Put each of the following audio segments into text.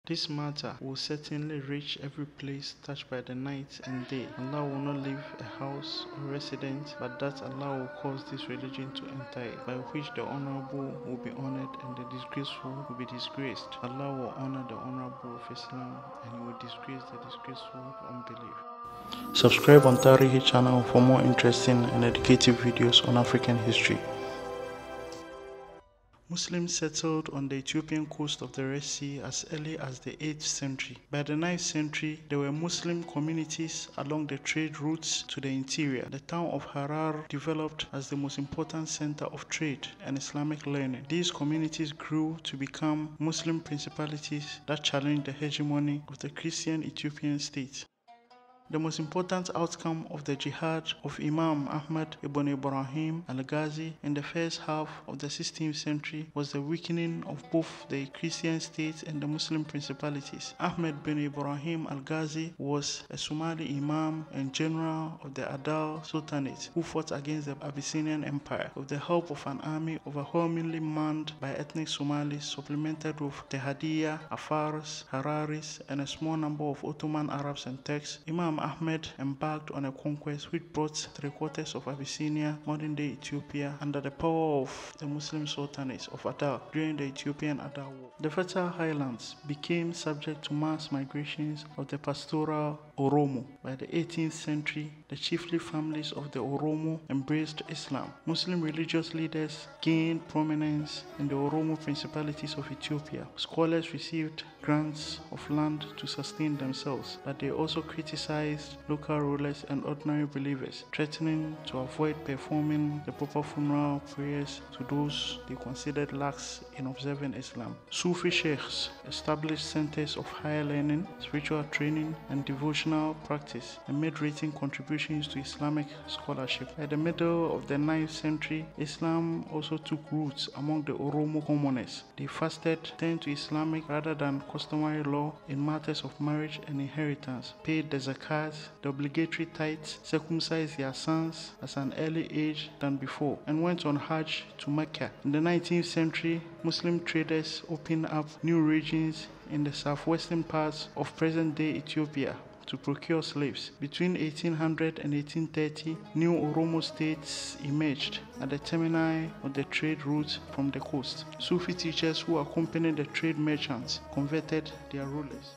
This matter will certainly reach every place touched by the night and day. Allah will not leave a house or residence, but that Allah will cause this religion to enter it, by which the honorable will be honored and the disgraceful will be disgraced. Allah will honor the honorable of Islam, and He will disgrace the disgraceful of unbelief. Subscribe on Tarihi channel for more interesting and educative videos on African history. Muslims settled on the Ethiopian coast of the Red Sea as early as the 8th century. By the 9th century, there were Muslim communities along the trade routes to the interior. The town of Harar developed as the most important center of trade and Islamic learning. These communities grew to become Muslim principalities that challenged the hegemony of the Christian Ethiopian state. The most important outcome of the jihad of Imam Ahmad ibn Ibrahim al-Ghazi in the first half of the 16th century was the weakening of both the Christian state and the Muslim principalities. Ahmad bin Ibrahim al-Ghazi was a Somali imam and general of the Adal Sultanate who fought against the Abyssinian Empire with the help of an army overwhelmingly manned by ethnic Somalis, supplemented with the Hadiya, Afars, Hararis, and a small number of Ottoman Arabs and Turks. Imam Ahmed embarked on a conquest which brought 3/4 of Abyssinia, modern-day Ethiopia, under the power of the Muslim sultanates of Adal during the Ethiopian Adal War. The fertile highlands became subject to mass migrations of the pastoral Oromo. By the 18th century, the chiefly families of the Oromo embraced Islam. Muslim religious leaders gained prominence in the Oromo principalities of Ethiopia. Scholars received grants of land to sustain themselves, but they also criticized local rulers and ordinary believers, threatening to avoid performing the proper funeral prayers to those they considered lax in observing Islam. Sufi sheikhs established centers of higher learning, spiritual training, and devotional practice, and made rating contributions to Islamic scholarship. By the middle of the 9th century, Islam also took roots among the Oromo commoners. They fasted, turned to Islamic rather than customary law in matters of marriage and inheritance, paid the zakat, the obligatory tithes, circumcised their sons at an early age than before, and went on Hajj to Mecca. In the 19th century, Muslim traders opened up new regions in the southwestern parts of present-day Ethiopia to procure slaves. Between 1800 and 1830, new Oromo states emerged at the termini of the trade routes from the coast. Sufi teachers who accompanied the trade merchants converted their rulers.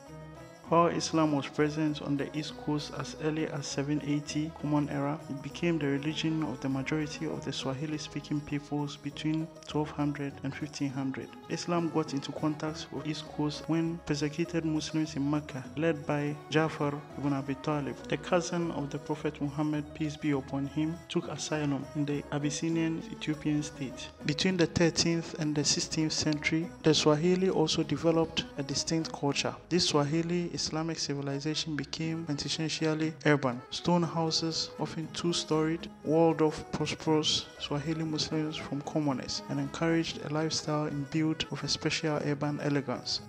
While Islam was present on the East Coast as early as 780 Common Era, it became the religion of the majority of the Swahili-speaking peoples between 1200 and 1500. Islam got into contact with East Coast when persecuted Muslims in Mecca, led by Ja'far ibn Abi Talib, the cousin of the Prophet Muhammad, peace be upon him, took asylum in the Abyssinian Ethiopian state. Between the 13th and the 16th century, the Swahili also developed a distinct culture. This Swahili Islamic civilization became quintessentially urban. Stone houses, often two-storied, walled off prosperous Swahili Muslims from commoners, and encouraged a lifestyle imbued with a special urban elegance.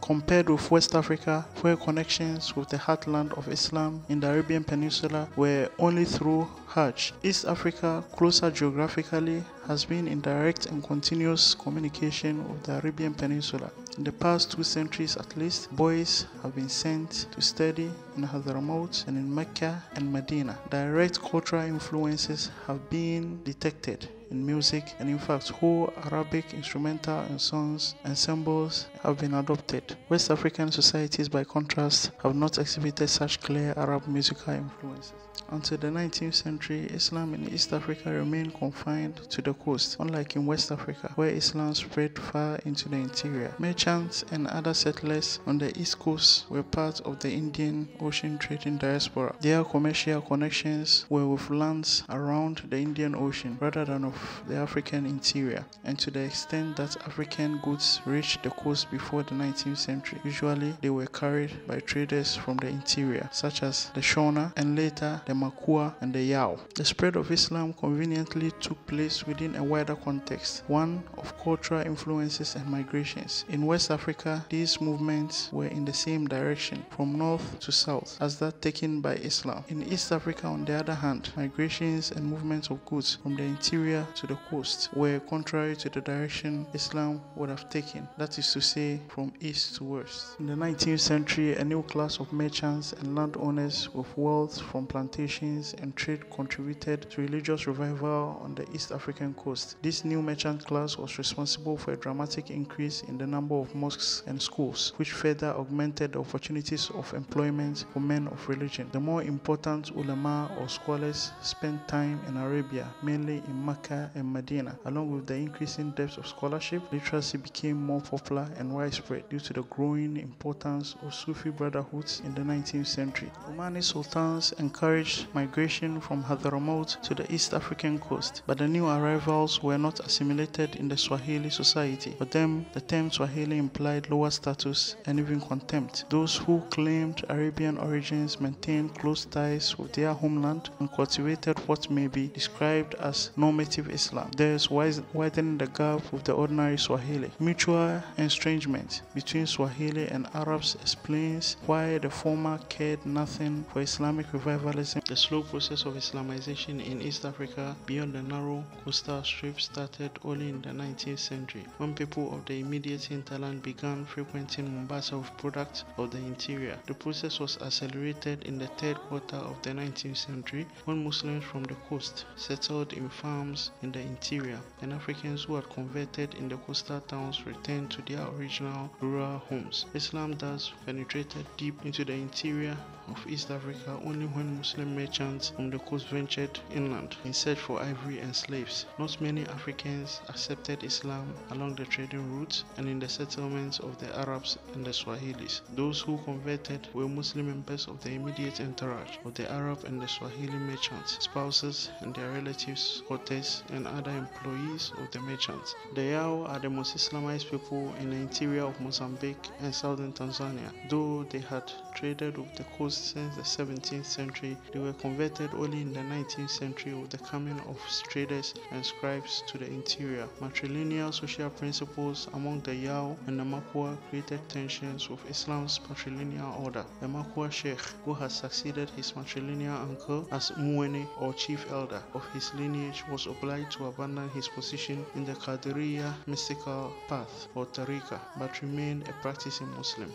Compared with West Africa, where connections with the heartland of Islam in the Arabian Peninsula were only through Hajj, East Africa, closer geographically, has been in direct and continuous communication with the Arabian Peninsula. In the past 2 centuries at least, boys have been sent to study in Hadramaut and in Mecca and Medina. Direct cultural influences have been detected in music, and in fact whole Arabic instrumental and songs ensembles have been adopted. West African societies, by contrast, have not exhibited such clear Arab musical influences. Until the 19th century, Islam in East Africa remained confined to the coast, unlike in West Africa, where Islam spread far into the interior. Merchants and other settlers on the East Coast were part of the Indian Ocean trading diaspora. Their commercial connections were with lands around the Indian Ocean rather than of the African interior, and to the extent that African goods reached the coast before the 19th century, usually they were carried by traders from the interior, such as the Shona and later the Makua, and the Yao. The spread of Islam conveniently took place within a wider context, one of cultural influences and migrations. In West Africa, these movements were in the same direction, from north to south, as that taken by Islam. In East Africa, on the other hand, migrations and movements of goods from the interior to the coast were contrary to the direction Islam would have taken, that is to say, from east to west. In the 19th century, a new class of merchants and landowners with wealth from plantations and trade contributed to religious revival on the East African coast. This new merchant class was responsible for a dramatic increase in the number of mosques and schools, which further augmented the opportunities of employment for men of religion. The more important ulama or scholars spent time in Arabia, mainly in Mecca and Medina. Along with the increasing depth of scholarship, literacy became more popular and widespread due to the growing importance of Sufi brotherhoods in the 19th century. Omani sultans encouraged migration from Hadramaut to the East African coast, but the new arrivals were not assimilated in the Swahili society. For them, the term Swahili implied lower status and even contempt. Those who claimed Arabian origins maintained close ties with their homeland and cultivated what may be described as normative Islam, thus widening the gap with the ordinary Swahili. Mutual estrangement between Swahili and Arabs explains why the former cared nothing for Islamic revivalism. The slow process of Islamization in East Africa beyond the narrow coastal strip started early in the 19th century, when people of the immediate hinterland began frequenting Mombasa with products of the interior. The process was accelerated in the third quarter of the 19th century, when Muslims from the coast settled in farms in the interior, and Africans who had converted in the coastal towns returned to their original rural homes. Islam thus penetrated deep into the interior of East Africa only when Muslim merchants from the coast ventured inland in search for ivory and slaves. Not many Africans accepted Islam along the trading routes and in the settlements of the Arabs and the Swahilis. Those who converted were Muslim members of the immediate entourage of the Arab and the Swahili merchants, spouses and their relatives, hotels, and other employees of the merchants. The Yao are the most Islamized people in the interior of Mozambique and southern Tanzania. Though they had traded with the coast since the 17th century, they were converted only in the 19th century with the coming of traders and scribes to the interior. Matrilineal social principles among the Yao and the Makua created tensions with Islam's patrilineal order. The Makua Sheikh, who had succeeded his matrilineal uncle as Muene or chief elder of his lineage, was obliged to abandon his position in the Qadiriya mystical path or Tariqa, but remained a practicing Muslim.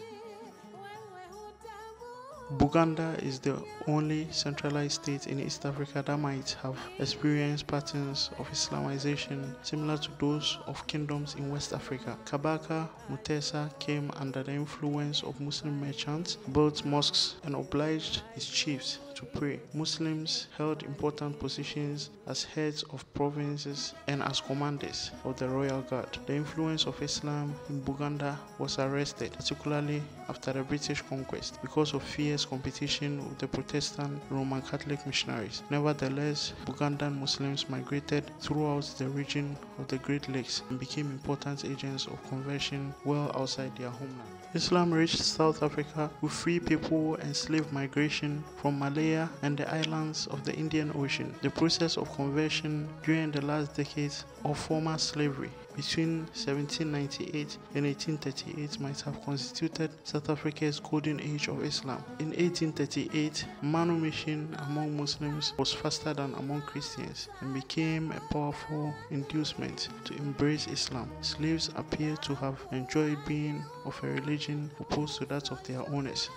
Buganda is the only centralized state in East Africa that might have experienced patterns of Islamization similar to those of kingdoms in West Africa. Kabaka Mutesa came under the influence of Muslim merchants, built mosques, and obliged his chiefs to pray. Muslims held important positions as heads of provinces and as commanders of the royal guard. The influence of Islam in Buganda was arrested, particularly after the British conquest, because of fierce competition with the Protestant Roman Catholic missionaries. Nevertheless, Bugandan Muslims migrated throughout the region of the Great Lakes and became important agents of conversion well outside their homeland. Islam reached South Africa with free people and slave migration from Malaya and the islands of the Indian Ocean. The process of conversion during the last decades of former slavery between 1798 and 1838 might have constituted South Africa's golden age of Islam. In 1838, manumission among Muslims was faster than among Christians and became a powerful inducement to embrace Islam. Slaves appear to have enjoyed being of a religion opposed to that of their owners.